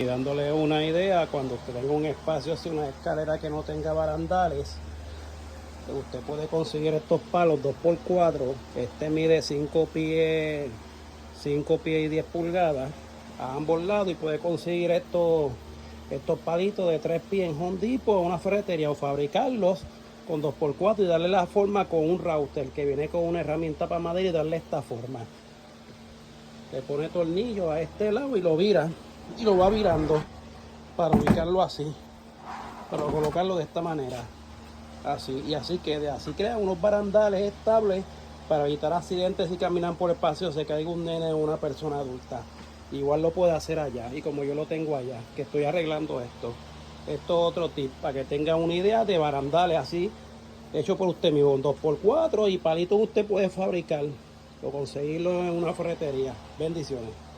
Y dándole una idea, cuando usted tenga un espacio así, una escalera que no tenga barandales, usted puede conseguir estos palos 2x4. Este mide 5 pies y 10 pulgadas a ambos lados, y puede conseguir estos palitos de 3 pies en Home Depot o una ferretería, o fabricarlos con 2x4 y darle la forma con un router que viene con una herramienta para madera, y darle esta forma. Le pone tornillo a este lado y lo vira, y lo va virando para ubicarlo así, para colocarlo de esta manera, así, y así quede. Así crea unos barandales estables para evitar accidentes si caminan por el espacio, se caiga un nene o una persona adulta. Igual lo puede hacer allá, y como yo lo tengo allá, que estoy arreglando esto es otro tip para que tenga una idea de barandales así, hecho por usted mismo, 2x4, y palitos usted puede fabricar o conseguirlo en una ferretería. Bendiciones.